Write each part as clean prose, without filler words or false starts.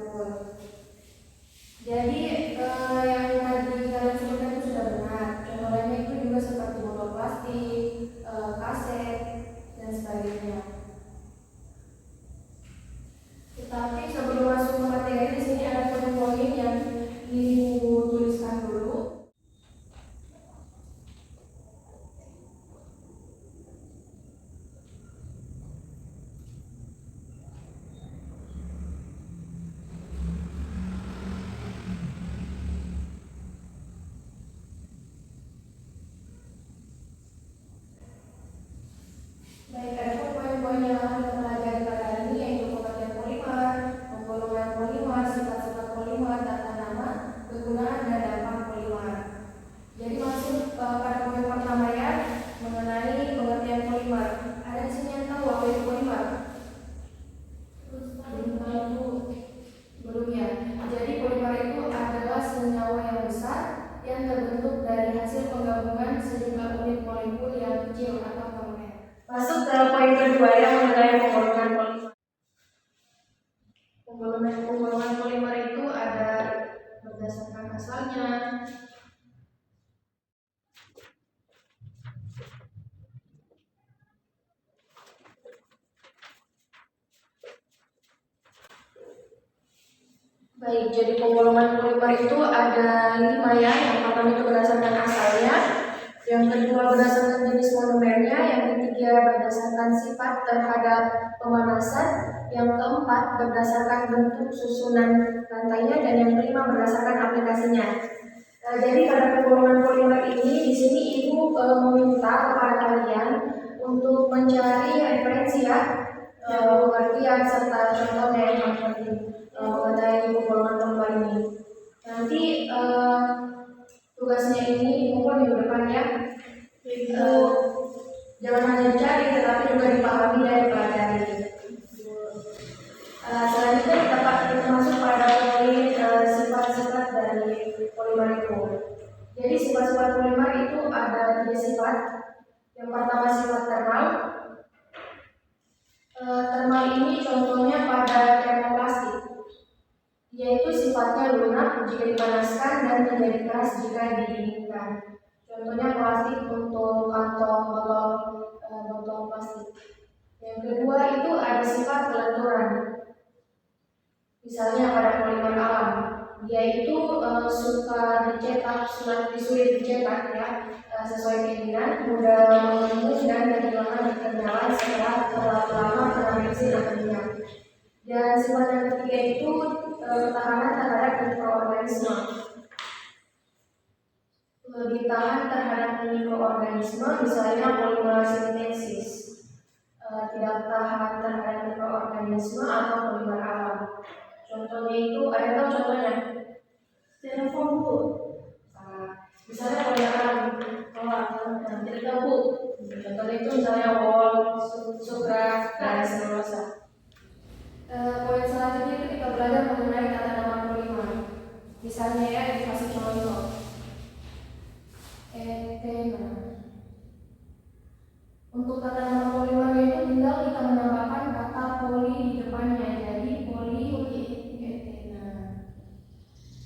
betul. Jadi yang tadi kalian sebutkan itu sudah benar. Contoh lainnya itu juga seperti botol plastik, kaset, dan sebagainya. Tetapi sebelum masuk ke materi, di sini ada poin-poin yang Ibu tuliskan dulu. Baik, ada poin-poin yang akan kita pelajari pada hari ini, yaitu pengertian polimer, penggolongan polimer, sifat-sifat polimer, tata nama, kegunaan dan dampak polimer. Jadi masuk pada poin pertama ya, mengenai pengertian polimer. Ada di sini yang tahu apa itu polimer? Belum ya. Jadi polimer itu adalah senyawa yang besar yang terbentuk dari hasil penggabungan sejumlah unit molekul yang kecil atau monomer. Masuk ke poin kedua yang mengenai penggolongan polimer. Penggolongan polimer itu ada berdasarkan asalnya, baik, jadi penggolongan polimer itu ada 5 ya. Yang pertama itu berdasarkan asalnya, yang kedua berdasarkan jenis monomernya, yang ketiga berdasarkan sifat terhadap pemanasan, yang keempat berdasarkan bentuk susunan rantainya, dan yang kelima berdasarkan aplikasinya. Jadi pada penggolongan polimer ini, di sini Ibu meminta kepada kalian untuk mencari referensi ya, pengertian serta contohnya yang penting mengenai penggolongan polimer ini. Nanti tugasnya ini Ibu minggu depan ya. Jangan hanya dicari, tetapi juga dipahami dan dipelajari. Selanjutnya kita masuk pada poin sifat-sifat dari polimer itu. Jadi sifat-sifat polimer itu ada 3 sifat. Yang pertama sifat thermal. Thermal ini contohnya pada termoplastik, yaitu sifatnya lunak jika dipanaskan dan menjadi keras jika didinginkan. Contohnya plastik untuk kantong botol plastik. Yang kedua itu ada sifat kelenturan. Misalnya pada polimer alam, dia itu suka dicetak, sulit dicetak ya, sesuai keinginan, mudah mengemus dan kehilangan kekenyalan setelah terlalu lama kena bensin atau minyak. Dan sifat yang ketiga itu ketahanan terhadap mikroorganisme. Lebih tahan terhadap mikroorganisme, misalnya polimer sintesis. Tidak tahan terhadap mikroorganisme atau polimer alam. Contohnya itu, ada tahu contohnya? Styrofoam Bu. Misalnya polimer alam. Jadi tahu Bu. Contohnya itu misalnya wol, sutra, dan selulosa. Poin selanjutnya itu kita belajar mengenai tata nama polimer. Misalnya ya, dikasih contoh. Etena. Untuk tata nama polimer itu tinggal kita menambahkan kata poli di depannya, jadi polietena.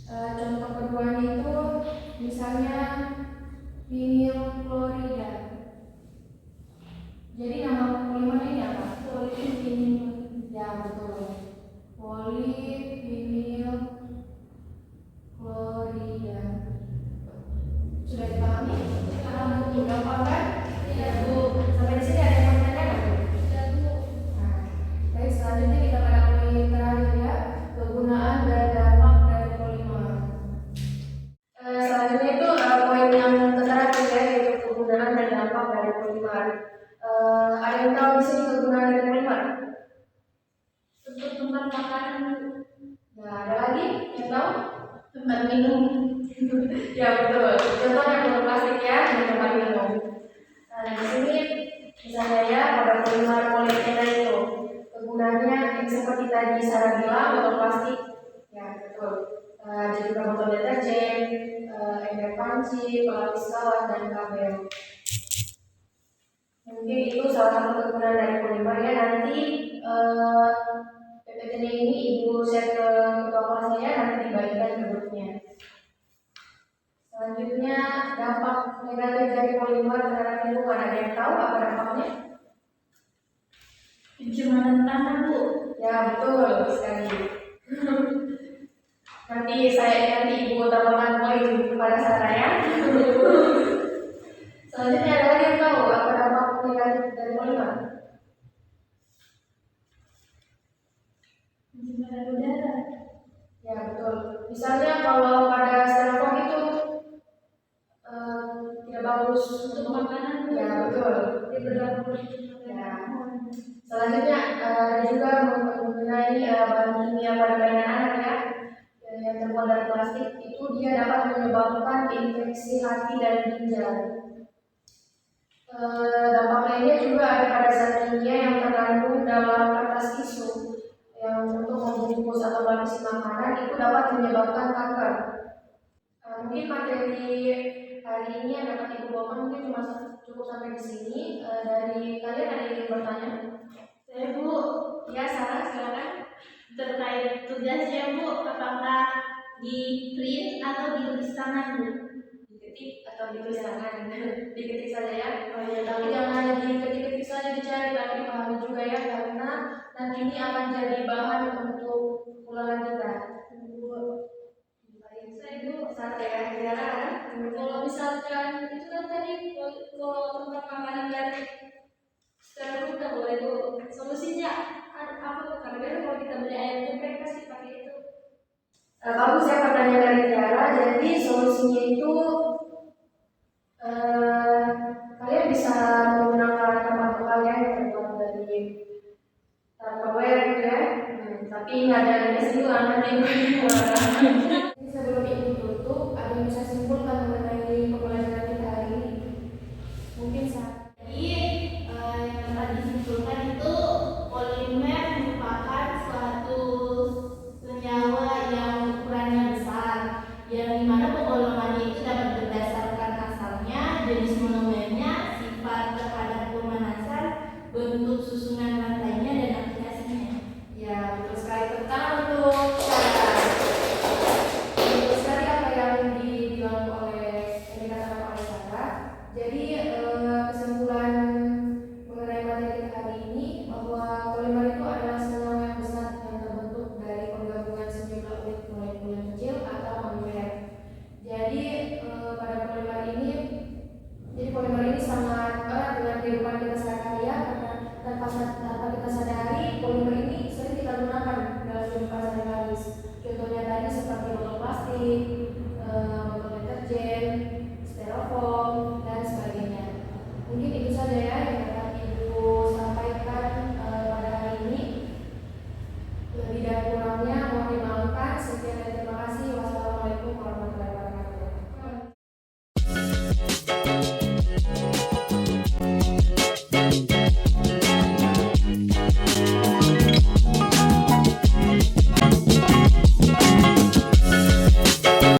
Contoh keduanya itu misalnya vinil klorida. Jadi nama polimer ini apa? Polivinil. Ya betul. Polivinil klorida. Sudah dipahami? Gampang kan? Iya Bu. Sampai di sini ada yang mau ditanyakan? Tidak Bu. Baik, selanjutnya kita pada poin terakhir ya, kegunaan dan dampak dari polimer. Selanjutnya itu poin yang terakhir ya, yaitu kegunaan dan dampak dari polimer. Ada yang tahu di sini kegunaan dari polimer? Untuk tempat makanan. Nah, ada lagi yang tahu? Tempat minum. Ya betul. Contohnya botol plastik ya di tempat minum. Di sini misalnya ya pada polimer polietena itu kegunaannya yang seperti tadi Sarah bilang botol plastik. Ya betul. Jadi botol deterjen, ember panci, pelapis kawat dan kabel. Mungkin itu salah satu kegunaan dari polimer ya. Nanti PPT-nya ini ibu share ke ketua kelas saya, nanti dibagikan ke grupnya. Selanjutnya, dampak negatif dari polimer terhadap lingkungan, ada yang tahu apa dampaknya? Pencemaran tanah, Bu. Ya, betul sekali. nanti ibu tambahkan poin kepada saya. Selanjutnya, ada lagi yang tahu apa dampak negatif dari polimer? Pencemaran udara. Ya, betul. Misalnya kalau pada styrofoam itu tidak bagus Untuk makanan, ya, betul. dia berdampak Ya. Selanjutnya juga mengenai bahan kimia pada mainan anak ya, yang terbuat dari plastik itu dia dapat menyebabkan infeksi hati dan ginjal. Dampak lainnya juga ada pada zat kimia yang terkandung dalam kertas tisu yang untuk membungkus atau melapisi makanan itu dapat menyebabkan kanker. Mungkin materi hari ini yang dapat ibu bawakan mungkin cuma cukup sampai di sini. Dari kalian ada yang ingin bertanya? Saya, Bu. Ya, Sarah, silakan. Terkait tugasnya, Bu, apakah di print atau ditulis tangan, Bu? Diketik atau ditulis tangan? Diketik saja ya. Oh ya, tapi jangan diketik-ketik saja dicari, tapi pahami juga ya, karena nanti ini akan jadi bahan untuk ulangan kita. Saya, Bu. Satu ya, silakan. Kalau misalkan itu kan tadi kalau tentang makanan dari secara udah boleh, Bu. Solusinya apa, Bu? Karena kalau kita beli ayam geprek pasti pakai itu. Bagus ya pertanyaan dari Tiara. Jadi solusinya itu kalian bisa menggunakan tempat lokal yang terbuat dari Tupperware gitu ya. Tapi nggak ada ini sih nanti